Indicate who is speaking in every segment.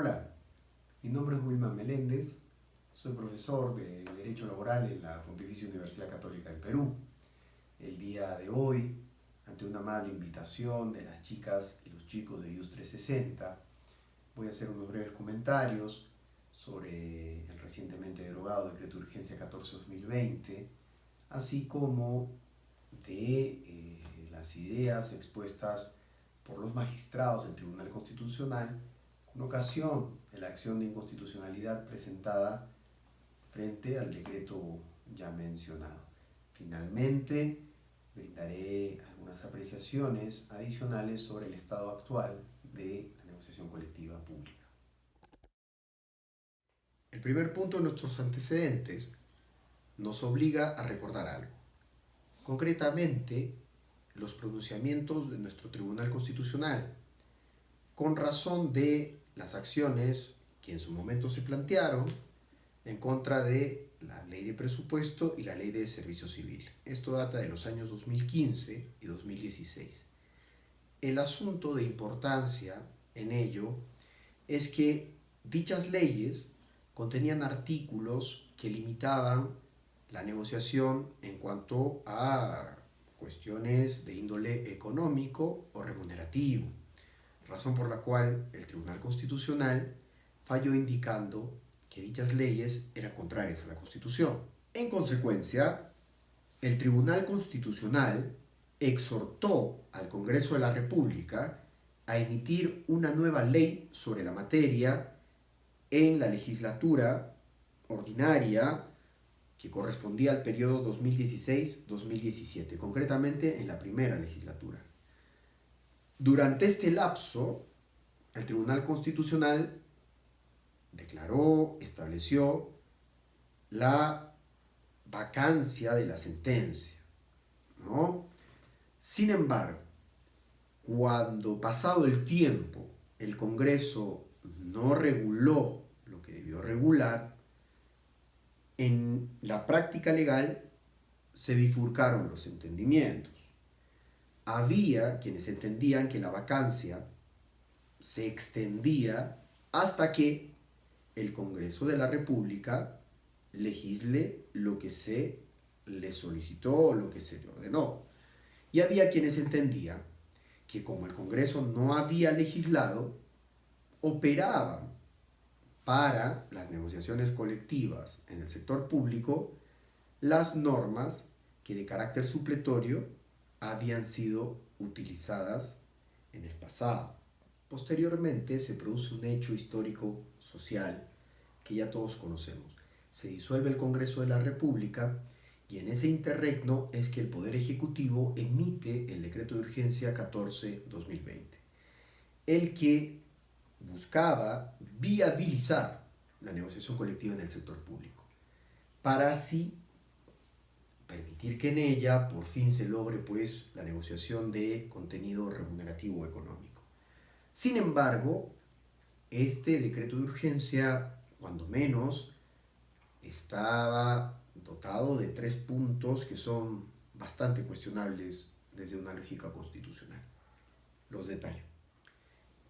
Speaker 1: Hola, mi nombre es Wilman Meléndez, soy profesor de Derecho Laboral en la Pontificia Universidad Católica del Perú. El día de hoy, ante una amable invitación de las chicas y los chicos de IUS 360, voy a hacer unos breves comentarios sobre el recientemente derogado Decreto de Urgencia 14/2020, así como de las ideas expuestas por los magistrados del Tribunal Constitucional con ocasión de la acción de inconstitucionalidad presentada frente al decreto ya mencionado. Finalmente, brindaré algunas apreciaciones adicionales sobre el estado actual de la negociación colectiva pública. El primer punto de nuestros antecedentes nos obliga a recordar algo. Concretamente, los pronunciamientos de nuestro Tribunal Constitucional, con razón de las acciones que en su momento se plantearon en contra de la ley de presupuesto y la ley de servicio civil. Esto data de los años 2015 y 2016. El asunto de importancia en ello es que dichas leyes contenían artículos que limitaban la negociación en cuanto a cuestiones de índole económico o remunerativo, razón por la cual el Tribunal Constitucional falló indicando que dichas leyes eran contrarias a la Constitución. En consecuencia, el Tribunal Constitucional exhortó al Congreso de la República a emitir una nueva ley sobre la materia en la legislatura ordinaria que correspondía al periodo 2016-2017, concretamente en la primera legislatura. Durante este lapso, el Tribunal Constitucional estableció la vacancia de la sentencia, ¿no? Sin embargo, cuando pasado el tiempo el Congreso no reguló lo que debió regular, en la práctica legal se bifurcaron los entendimientos. Había quienes entendían que la vacancia se extendía hasta que el Congreso de la República legisle lo que se le solicitó o lo que se le ordenó. Y había quienes entendían que como el Congreso no había legislado, operaban para las negociaciones colectivas en el sector público las normas que de carácter supletorio habían sido utilizadas en el pasado. Posteriormente se produce un hecho histórico social que ya todos conocemos. Se disuelve el Congreso de la República y en ese interregno es que el Poder Ejecutivo emite el Decreto de Urgencia 14/2020, el que buscaba viabilizar la negociación colectiva en el sector público, para así permitir que en ella por fin se logre la negociación de contenido remunerativo económico. Sin embargo, este decreto de urgencia, cuando menos, estaba dotado de 3 puntos que son bastante cuestionables desde una lógica constitucional. Los detallo.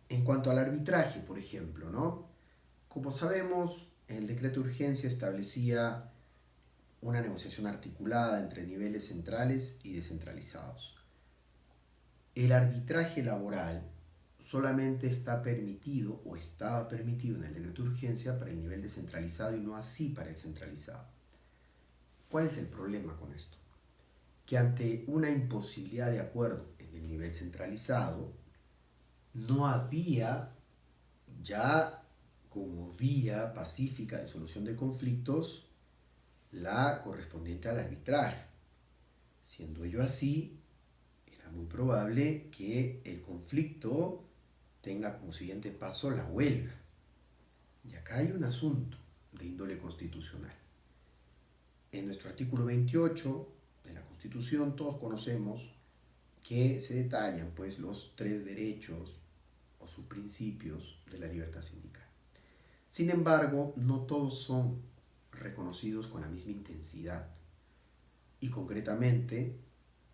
Speaker 1: En cuanto al arbitraje, por ejemplo, ¿no? Como sabemos, el decreto de urgencia establecía una negociación articulada entre niveles centrales y descentralizados. El arbitraje laboral solamente está permitido o estaba permitido en el decreto de urgencia para el nivel descentralizado y no así para el centralizado. ¿Cuál es el problema con esto? Que ante una imposibilidad de acuerdo en el nivel centralizado, no había ya como vía pacífica de solución de conflictos la correspondiente al arbitraje. Siendo ello así, era muy probable que el conflicto tenga como siguiente paso la huelga. Y acá hay un asunto de índole constitucional. En nuestro artículo 28 de la Constitución todos conocemos que se detallan los 3 derechos o subprincipios de la libertad sindical. Sin embargo, no todos son reconocidos con la misma intensidad y concretamente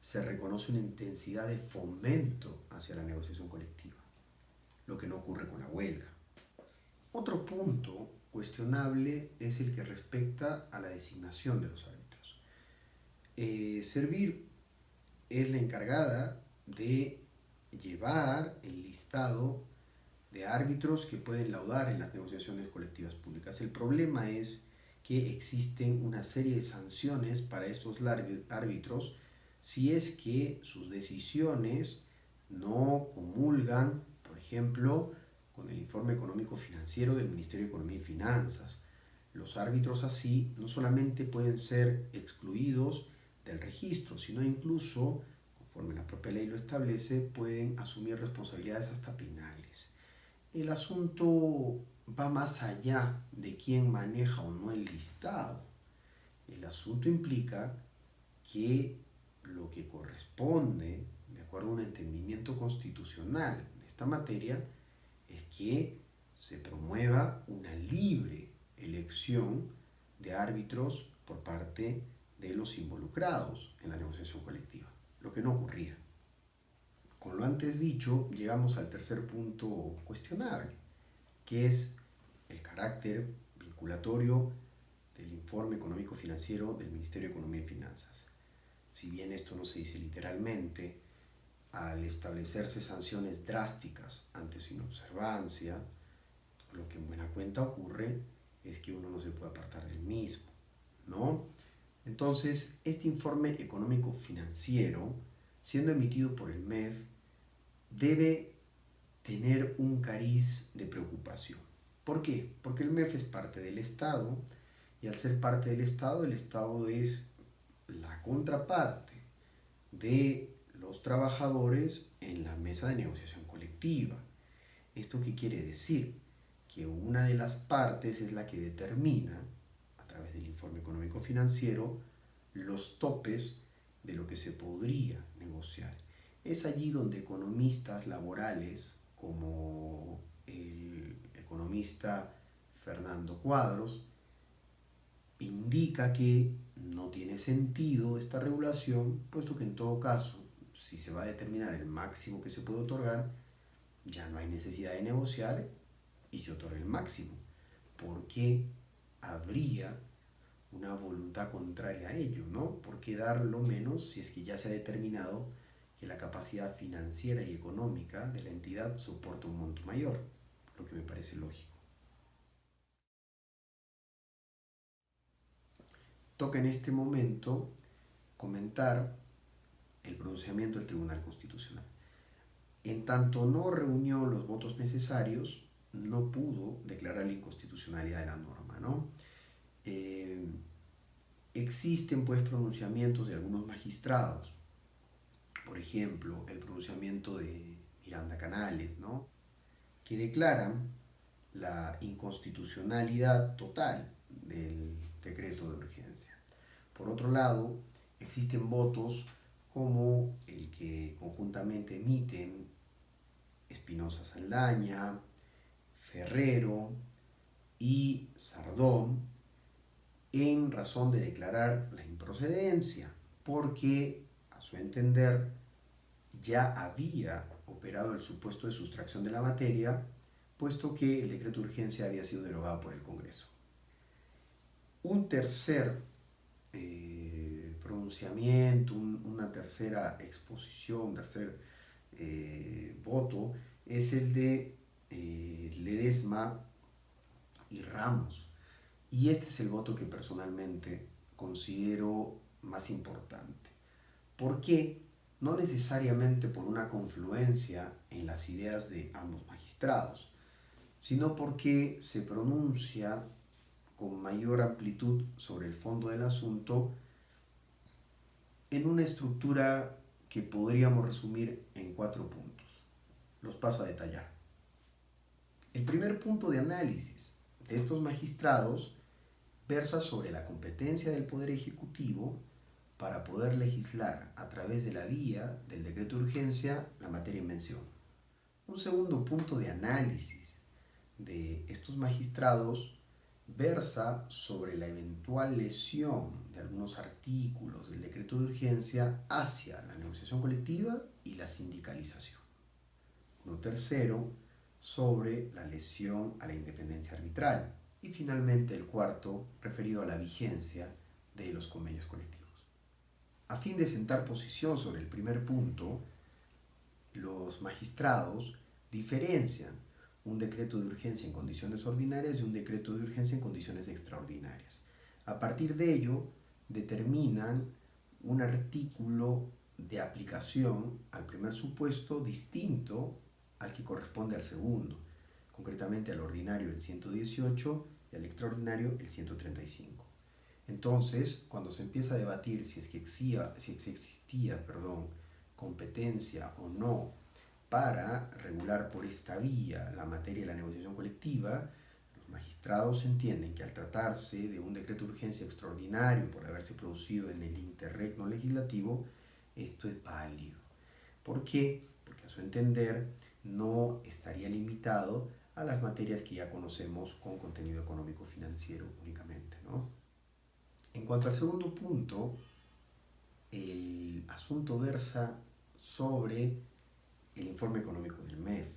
Speaker 1: se reconoce una intensidad de fomento hacia la negociación colectiva, lo que no ocurre con la huelga. Otro punto cuestionable es el que respecta a la designación de los árbitros. Servir es la encargada de llevar el listado de árbitros que pueden laudar en las negociaciones colectivas públicas. El problema es que existen una serie de sanciones para estos árbitros si es que sus decisiones no comulgan, por ejemplo, con el informe económico financiero del Ministerio de Economía y Finanzas. Los árbitros así no solamente pueden ser excluidos del registro, sino incluso, conforme la propia ley lo establece, pueden asumir responsabilidades hasta penales. El asunto va más allá de quién maneja o no el listado. El asunto implica que lo que corresponde, de acuerdo a un entendimiento constitucional de esta materia, es que se promueva una libre elección de árbitros por parte de los involucrados en la negociación colectiva, lo que no ocurría. Con lo antes dicho, llegamos al tercer punto cuestionable, que es el carácter vinculatorio del informe económico financiero del Ministerio de Economía y Finanzas. Si bien esto no se dice literalmente, al establecerse sanciones drásticas ante su inobservancia, lo que en buena cuenta ocurre es que uno no se puede apartar del mismo, ¿no? Entonces, este informe económico financiero, siendo emitido por el MEF, debe tener un cariz de preocupación. ¿Por qué? Porque el MEF es parte del Estado y al ser parte del Estado, el Estado es la contraparte de los trabajadores en la mesa de negociación colectiva. ¿Esto qué quiere decir? Que una de las partes es la que determina, a través del informe económico financiero, los topes de lo que se podría negociar. Es allí donde economistas laborales, como el economista Fernando Cuadros, indica que no tiene sentido esta regulación, puesto que en todo caso, si se va a determinar el máximo que se puede otorgar, ya no hay necesidad de negociar y se otorga el máximo. ¿Por qué habría una voluntad contraria a ello, ¿no? ¿Por qué dar lo menos si es que ya se ha determinado que la capacidad financiera y económica de la entidad soporta un monto mayor? Lo que me parece lógico. Toca en este momento comentar el pronunciamiento del Tribunal Constitucional. En tanto no reunió los votos necesarios, no pudo declarar la inconstitucionalidad de la norma, ¿no? Existen pues pronunciamientos de algunos magistrados, por ejemplo, el pronunciamiento de Miranda Canales, ¿no?, que declaran la inconstitucionalidad total del decreto de urgencia. Por otro lado, existen votos como el que conjuntamente emiten Espinosa Saldaña, Ferrero y Sardón, en razón de declarar la improcedencia, porque a su entender ya había operado el supuesto de sustracción de la materia, puesto que el decreto de urgencia había sido derogado por el Congreso. Un tercer pronunciamiento, una tercera exposición, un tercer voto, es el de Ledesma y Ramos. Y este es el voto que personalmente considero más importante. ¿Por qué? No necesariamente por una confluencia en las ideas de ambos magistrados, sino porque se pronuncia con mayor amplitud sobre el fondo del asunto en una estructura que podríamos resumir en 4 puntos. Los paso a detallar. El primer punto de análisis de estos magistrados versa sobre la competencia del Poder Ejecutivo para poder legislar a través de la vía del decreto de urgencia la materia en mención. Un segundo punto de análisis de estos magistrados versa sobre la eventual lesión de algunos artículos del decreto de urgencia hacia la negociación colectiva y la sindicalización. Uno tercero, sobre la lesión a la independencia arbitral. Y finalmente el cuarto, referido a la vigencia de los convenios colectivos. A fin de sentar posición sobre el primer punto, los magistrados diferencian un decreto de urgencia en condiciones ordinarias de un decreto de urgencia en condiciones extraordinarias. A partir de ello, determinan un artículo de aplicación al primer supuesto distinto al que corresponde al segundo, concretamente al ordinario el 118 y al extraordinario el 135. Entonces, cuando se empieza a debatir si existía competencia o no para regular por esta vía la materia de la negociación colectiva, los magistrados entienden que al tratarse de un decreto de urgencia extraordinario por haberse producido en el interregno legislativo, esto es válido. ¿Por qué? Porque a su entender no estaría limitado a las materias que ya conocemos con contenido económico financiero únicamente, ¿no? En cuanto al segundo punto, el asunto versa sobre el informe económico del MEF,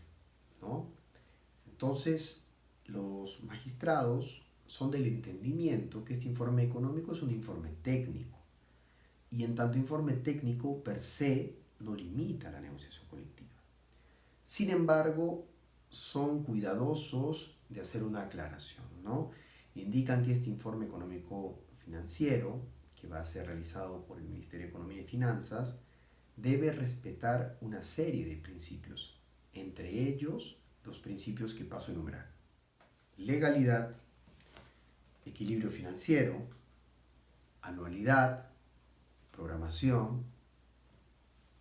Speaker 1: ¿no? Entonces, los magistrados son del entendimiento que este informe económico es un informe técnico, y en tanto informe técnico per se no limita la negociación colectiva. Sin embargo, son cuidadosos de hacer una aclaración, ¿no? Indican que este informe económico financiero, que va a ser realizado por el Ministerio de Economía y Finanzas, debe respetar una serie de principios, entre ellos los principios que paso a enumerar: legalidad, equilibrio financiero, anualidad, programación,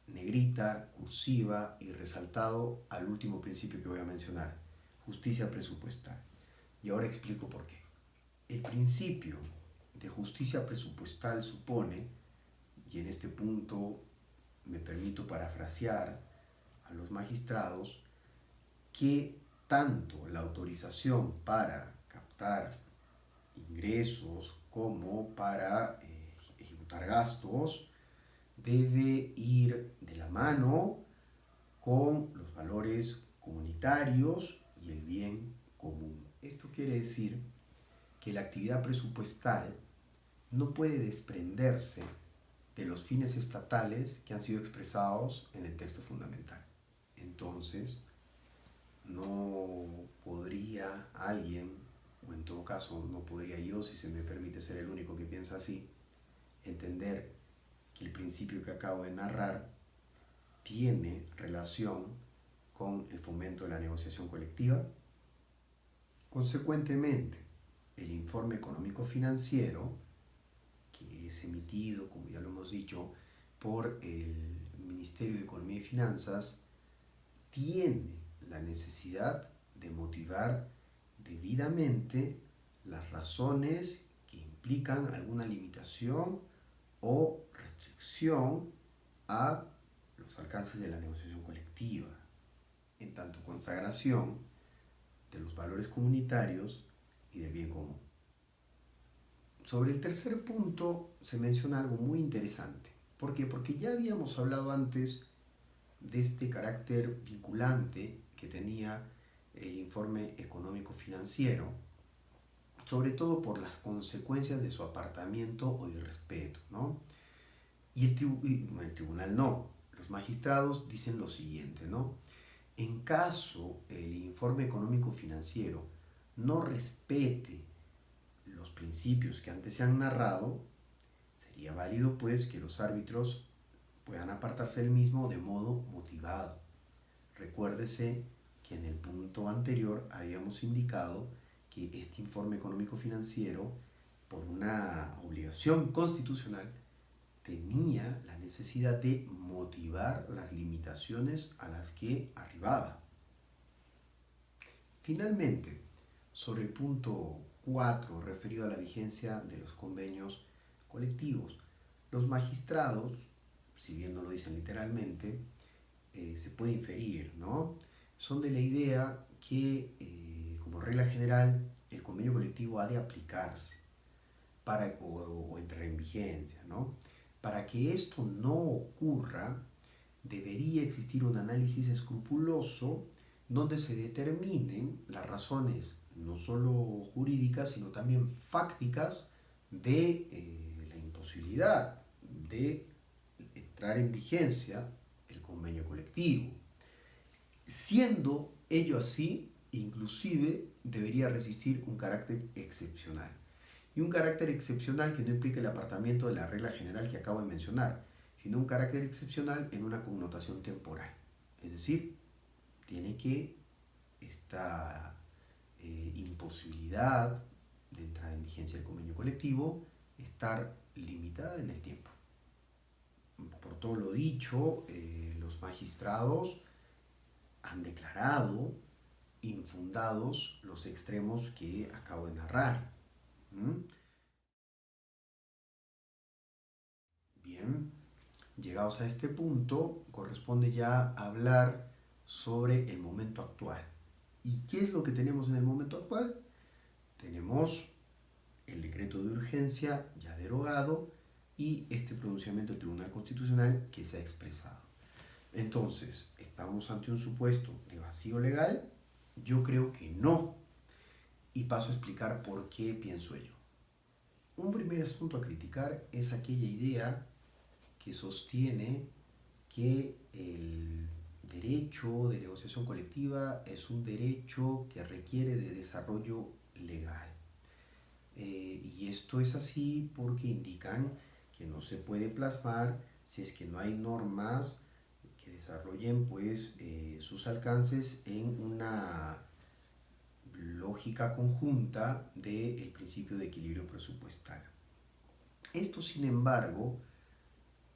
Speaker 1: negrita, cursiva y resaltado al último principio que voy a mencionar, justicia presupuestal. Y ahora explico por qué. El principio de justicia presupuestal supone, y en este punto me permito parafrasear a los magistrados, que tanto la autorización para captar ingresos como para ejecutar gastos debe ir de la mano con los valores comunitarios y el bien común. Esto quiere decir que la actividad presupuestal no puede desprenderse de los fines estatales que han sido expresados en el texto fundamental. Entonces, no podría alguien, o en todo caso no podría yo, si se me permite ser el único que piensa así, entender que el principio que acabo de narrar tiene relación con el fomento de la negociación colectiva. Consecuentemente, el informe económico financiero, que es emitido, como ya lo hemos dicho, por el Ministerio de Economía y Finanzas, tiene la necesidad de motivar debidamente las razones que implican alguna limitación o restricción a los alcances de la negociación colectiva, en tanto consagración de los valores comunitarios y del bien común. Sobre el tercer punto se menciona algo muy interesante. ¿Por qué? Porque ya habíamos hablado antes de este carácter vinculante que tenía el informe económico financiero, sobre todo por las consecuencias de su apartamiento o irrespeto, ¿no? Y el tribunal no. Los magistrados dicen lo siguiente, ¿no? En caso el informe económico financiero no respete los principios que antes se han narrado, sería válido pues que los árbitros puedan apartarse del mismo de modo motivado. Recuérdese que en el punto anterior habíamos indicado que este informe económico financiero, por una obligación constitucional, tenía la necesidad de motivar las limitaciones a las que arribaba. Finalmente, sobre el punto 4, referido a la vigencia de los convenios colectivos, los magistrados, si bien no lo dicen literalmente, se puede inferir, ¿no? Son de la idea que, como regla general, el convenio colectivo ha de aplicarse o entrar en vigencia, ¿no? Para que esto no ocurra, debería existir un análisis escrupuloso donde se determinen las razones no solo jurídicas, sino también fácticas de la imposibilidad de entrar en vigencia el convenio colectivo. Siendo ello así, inclusive debería resistir un carácter excepcional. Y un carácter excepcional que no implique el apartamiento de la regla general que acabo de mencionar, sino un carácter excepcional en una connotación temporal. Es decir, tiene que esta imposibilidad de entrada en vigencia del convenio colectivo estar limitada en el tiempo. Por todo lo dicho, los magistrados han declarado infundados los extremos que acabo de narrar. ¿Mm? Bien, llegados a este punto, corresponde ya hablar sobre el momento actual. ¿Y qué es lo que tenemos en el momento actual? Tenemos el decreto de urgencia ya derogado y este pronunciamiento del Tribunal Constitucional que se ha expresado. Entonces, ¿estamos ante un supuesto de vacío legal? Yo creo que no. Y paso a explicar por qué pienso ello. Un primer asunto a criticar es aquella idea que sostiene que el derecho de negociación colectiva es un derecho que requiere de desarrollo legal. Y esto es así porque indican que no se puede plasmar si es que no hay normas que desarrollen pues sus alcances en una lógica conjunta del principio de equilibrio presupuestal. Esto, sin embargo,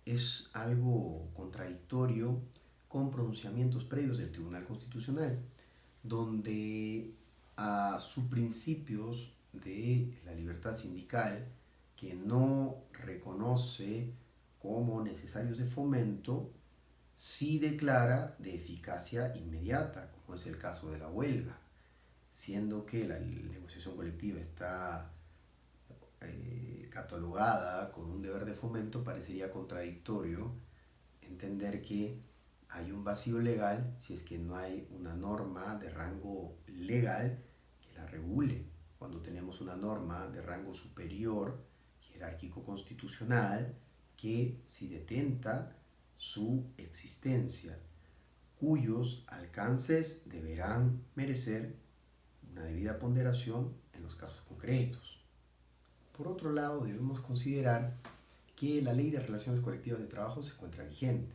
Speaker 1: es algo contradictorio con pronunciamientos previos del Tribunal Constitucional, donde a sus principios de la libertad sindical, que no reconoce como necesarios de fomento, sí declara de eficacia inmediata, como es el caso de la huelga, siendo que la negociación colectiva está catalogada con un deber de fomento, parecería contradictorio entender que hay un vacío legal si es que no hay una norma de rango legal que la regule. Cuando tenemos una norma de rango superior, jerárquico constitucional, que si detenta su existencia, cuyos alcances deberán merecer una debida ponderación en los casos concretos. Por otro lado, debemos considerar que la Ley de Relaciones Colectivas de Trabajo se encuentra vigente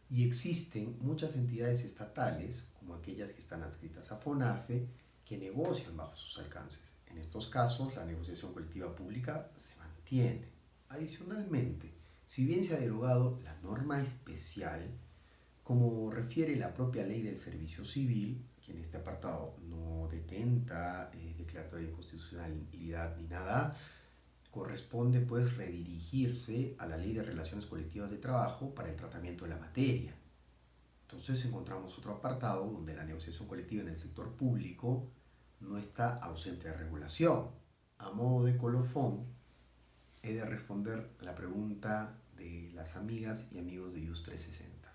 Speaker 1: y existen muchas entidades estatales, como aquellas que están adscritas a FONAFE, que negocian bajo sus alcances. En estos casos, la negociación colectiva pública se mantiene. Adicionalmente, si bien se ha derogado la norma especial, como refiere la propia Ley del Servicio Civil, que en este apartado no detenta declaratoria de inconstitucionalidad ni nada, corresponde pues redirigirse a la Ley de Relaciones Colectivas de Trabajo para el tratamiento de la materia. Entonces encontramos otro apartado donde la negociación colectiva en el sector público no está ausente de regulación. A modo de colofón, he de responder la pregunta de las amigas y amigos de IUS 360.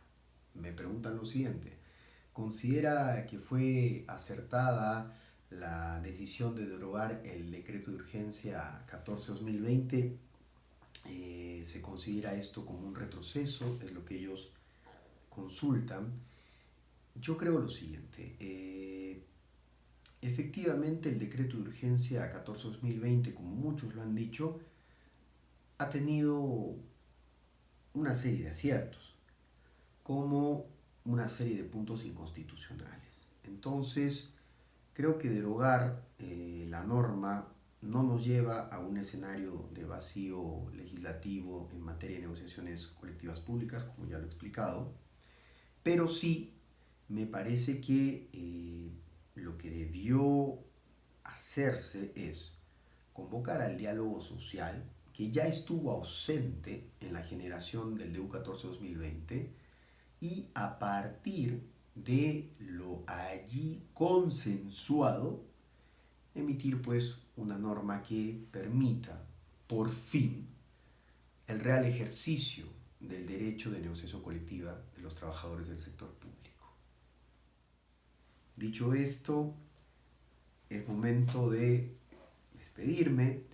Speaker 1: Me preguntan lo siguiente: ¿considera que fue acertada la decisión de derogar el decreto de urgencia 14-2020? Se considera esto como un retroceso, es lo que ellos consultan. Yo creo lo siguiente: efectivamente el decreto de urgencia 14-2020, como muchos lo han dicho, ha tenido una serie de aciertos, como una serie de puntos inconstitucionales. Entonces, creo que derogar la norma no nos lleva a un escenario de vacío legislativo en materia de negociaciones colectivas públicas, como ya lo he explicado, pero sí me parece que lo que debió hacerse es convocar al diálogo social, que ya estuvo ausente en la generación del DEU 14-2020, y a partir de lo allí consensuado, emitir pues una norma que permita por fin el real ejercicio del derecho de negociación colectiva de los trabajadores del sector público. Dicho esto, es momento de despedirme,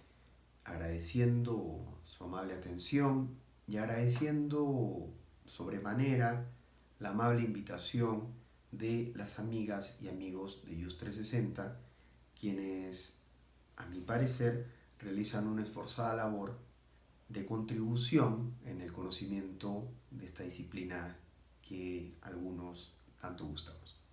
Speaker 1: agradeciendo su amable atención y agradeciendo sobremanera la amable invitación de las amigas y amigos de Just 360, quienes, a mi parecer, realizan una esforzada labor de contribución en el conocimiento de esta disciplina que algunos tanto gustamos.